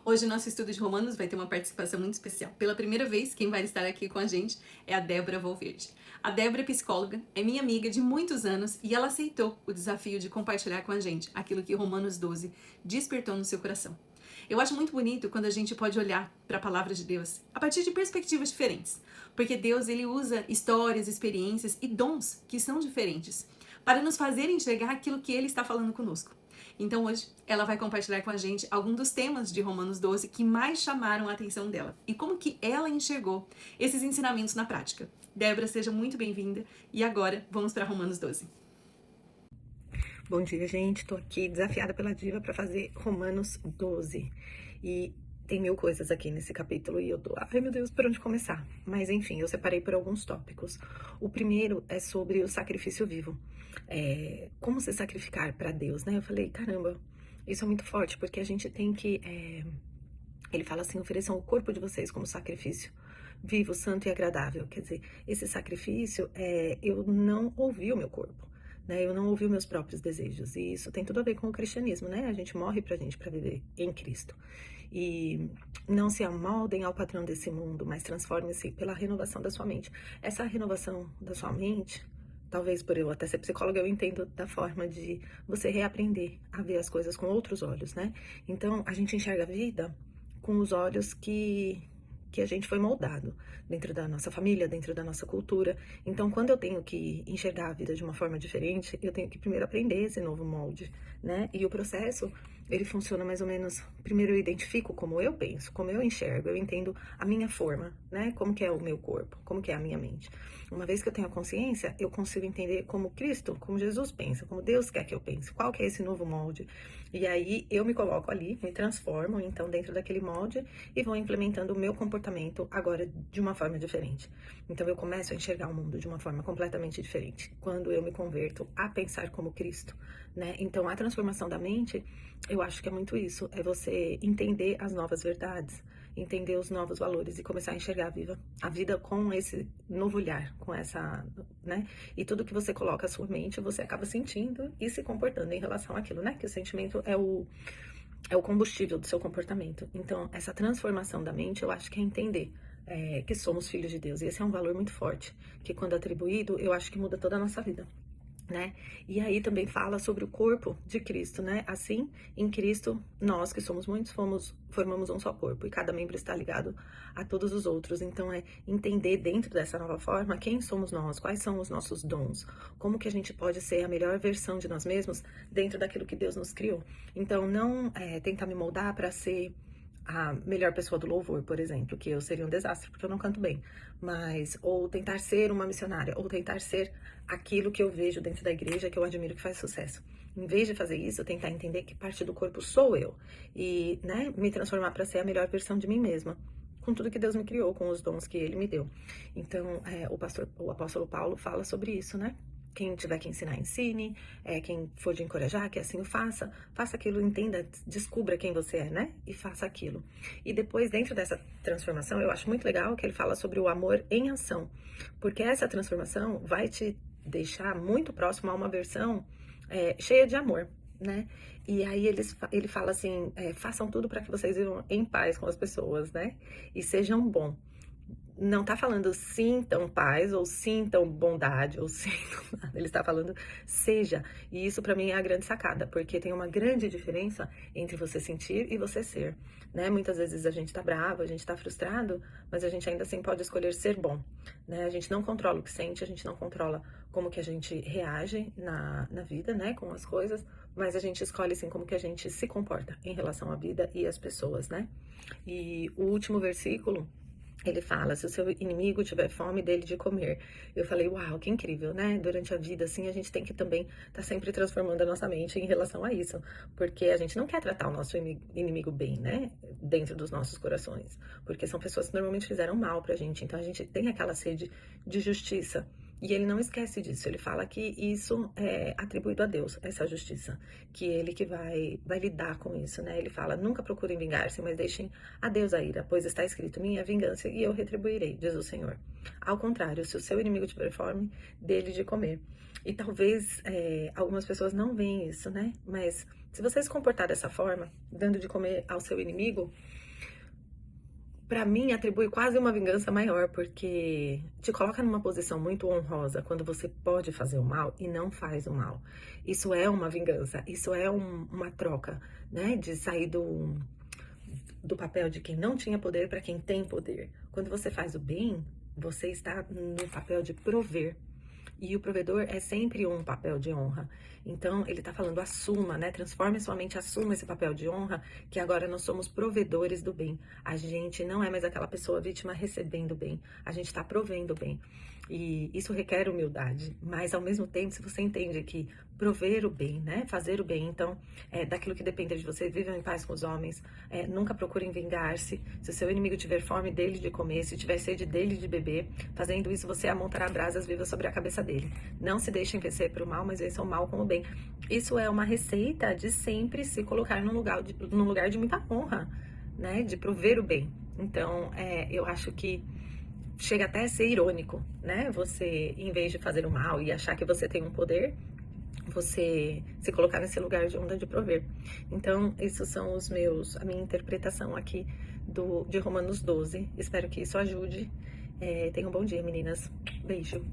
Hoje o nosso estudo de Romanos vai ter uma participação muito especial. Pela primeira vez, quem vai estar aqui com a gente é a Débora Valverde. A Débora é psicóloga, é minha amiga de muitos anos e ela aceitou o desafio de compartilhar com a gente aquilo que Romanos 12 despertou no seu coração. Eu acho muito bonito quando a gente pode olhar para a palavra de Deus a partir de perspectivas diferentes, porque Deus ele usa histórias, experiências e dons que são diferentes para nos fazer enxergar aquilo que ele está falando conosco. Então hoje ela vai compartilhar com a gente alguns dos temas de Romanos 12 que mais chamaram a atenção dela e como que ela enxergou esses ensinamentos na prática. Débora, seja muito bem-vinda e agora vamos para Romanos 12. Bom dia, gente. Tô aqui desafiada pela Diva para fazer Romanos 12. E tem mil coisas aqui nesse capítulo e eu tô, ai meu Deus, por onde começar? Mas enfim, eu separei por alguns tópicos. O primeiro é sobre o sacrifício vivo. Como se sacrificar para Deus, né? Eu falei, caramba, isso é muito forte, porque a gente tem que. Ele fala assim: ofereçam o corpo de vocês como sacrifício vivo, santo e agradável. Quer dizer, esse sacrifício eu não ouvi o meu corpo. Né, eu não ouvi os meus próprios desejos, e isso tem tudo a ver com o cristianismo, né? A gente morre pra gente, pra viver em Cristo. E não se amoldem ao padrão desse mundo, mas transformem-se pela renovação da sua mente. Essa renovação da sua mente, talvez por eu até ser psicóloga, eu entendo da forma de você reaprender a ver as coisas com outros olhos, né? Então, a gente enxerga a vida com os olhos que a gente foi moldado dentro da nossa família, dentro da nossa cultura. Então, quando eu tenho que enxergar a vida de uma forma diferente, eu tenho que primeiro aprender esse novo molde, né? E o processo, ele funciona mais ou menos, primeiro eu identifico como eu penso, como eu enxergo, eu entendo a minha forma, né? Como que é o meu corpo, como que é a minha mente. Uma vez que eu tenho a consciência, eu consigo entender como Cristo, como Jesus pensa, como Deus quer que eu pense, qual que é esse novo molde. E aí eu me coloco ali, me transformo então dentro daquele molde e vou implementando o meu comportamento agora de uma forma diferente. Então eu começo a enxergar o mundo de uma forma completamente diferente quando eu me converto a pensar como Cristo, né? Então a transformação da mente, eu acho que é muito isso, é você entender as novas verdades, entender os novos valores e começar a enxergar a vida com esse novo olhar, com essa, né? E tudo que você coloca à sua mente, você acaba sentindo e se comportando em relação àquilo, né? Que o sentimento é o combustível do seu comportamento. Então, essa transformação da mente, eu acho que é entender que somos filhos de Deus. E esse é um valor muito forte, que quando atribuído, eu acho que muda toda a nossa vida. Né? E aí também fala sobre o corpo de Cristo, né? Assim, em Cristo, nós que somos muitos, formamos um só corpo, e cada membro está ligado a todos os outros. Então, é entender dentro dessa nova forma quem somos nós, quais são os nossos dons, como que a gente pode ser a melhor versão de nós mesmos dentro daquilo que Deus nos criou. Então, não tentar me moldar para ser a melhor pessoa do louvor, por exemplo, que eu seria um desastre, porque eu não canto bem, mas, ou tentar ser uma missionária, ou tentar ser aquilo que eu vejo dentro da igreja, que eu admiro que faz sucesso. Em vez de fazer isso, eu tentar entender que parte do corpo sou eu, e, né, me transformar para ser a melhor versão de mim mesma, com tudo que Deus me criou, com os dons que Ele me deu. Então, o apóstolo Paulo fala sobre isso, né? Quem tiver que ensinar, ensine. Quem for de encorajar, que assim o faça. Faça aquilo, entenda, descubra quem você é, né? E faça aquilo. E depois, dentro dessa transformação, eu acho muito legal que ele fala sobre o amor em ação. Porque essa transformação vai te deixar muito próximo a uma versão cheia de amor, né? E aí ele fala assim, façam tudo para que vocês vivam em paz com as pessoas, né? E sejam bons. Não tá falando sintam paz, ou sintam bondade, ou sintam nada. Ele está falando seja. E isso para mim é a grande sacada, porque tem uma grande diferença entre você sentir e você ser, né? Muitas vezes a gente tá bravo, a gente tá frustrado, mas a gente ainda assim pode escolher ser bom, né? A gente não controla o que sente, a gente não controla como que a gente reage na vida, né? Com as coisas, mas a gente escolhe sim como que a gente se comporta em relação à vida e às pessoas, né? E o último versículo, ele fala, se o seu inimigo tiver fome, dele de comer. Eu falei, uau, que incrível, né? Durante a vida, assim, a gente tem que também estar sempre transformando a nossa mente em relação a isso. Porque a gente não quer tratar o nosso inimigo bem, né? Dentro dos nossos corações. Porque são pessoas que normalmente fizeram mal pra gente. Então a gente tem aquela sede de justiça. E ele não esquece disso, ele fala que isso é atribuído a Deus, essa justiça, que ele que vai lidar com isso, né? Ele fala, nunca procurem vingar-se, mas deixem a Deus a ira, pois está escrito, minha vingança e eu retribuirei, diz o Senhor. Ao contrário, se o seu inimigo tiver fome, dele de comer. E talvez algumas pessoas não veem isso, né? Mas Se você se comportar dessa forma, dando de comer ao seu inimigo, pra mim atribui quase uma vingança maior, porque te coloca numa posição muito honrosa quando você pode fazer o mal e não faz o mal. Isso é uma vingança, isso é uma troca, né? De sair do papel de quem não tinha poder para quem tem poder. Quando você faz o bem, você está no papel de prover. E o provedor é sempre um papel de honra. Então, ele está falando, assuma, né? Transforme sua mente, assuma esse papel de honra, que agora nós somos provedores do bem. A gente não é mais aquela pessoa vítima recebendo o bem. A gente está provendo o bem. E isso requer humildade. Mas, ao mesmo tempo, se você entende que prover o bem, né? Fazer o bem, então, daquilo que depende de você, vivam em paz com os homens. Nunca procurem vingar-se. Se o seu inimigo tiver fome dele de comer, se tiver sede dele de beber, fazendo isso, você amontará brasas vivas sobre a cabeça dele. Não se deixem vencer para o mal, mas vençam o mal com o bem. Isso é uma receita de sempre se colocar num lugar de muita honra, né? De prover o bem. Então, eu acho que chega até a ser irônico, né? Você, em vez de fazer o mal e achar que você tem um poder, você se colocar nesse lugar de honra de prover. Então, esses são a minha interpretação aqui de Romanos 12. Espero que isso ajude. Tenham um bom dia, meninas. Beijo.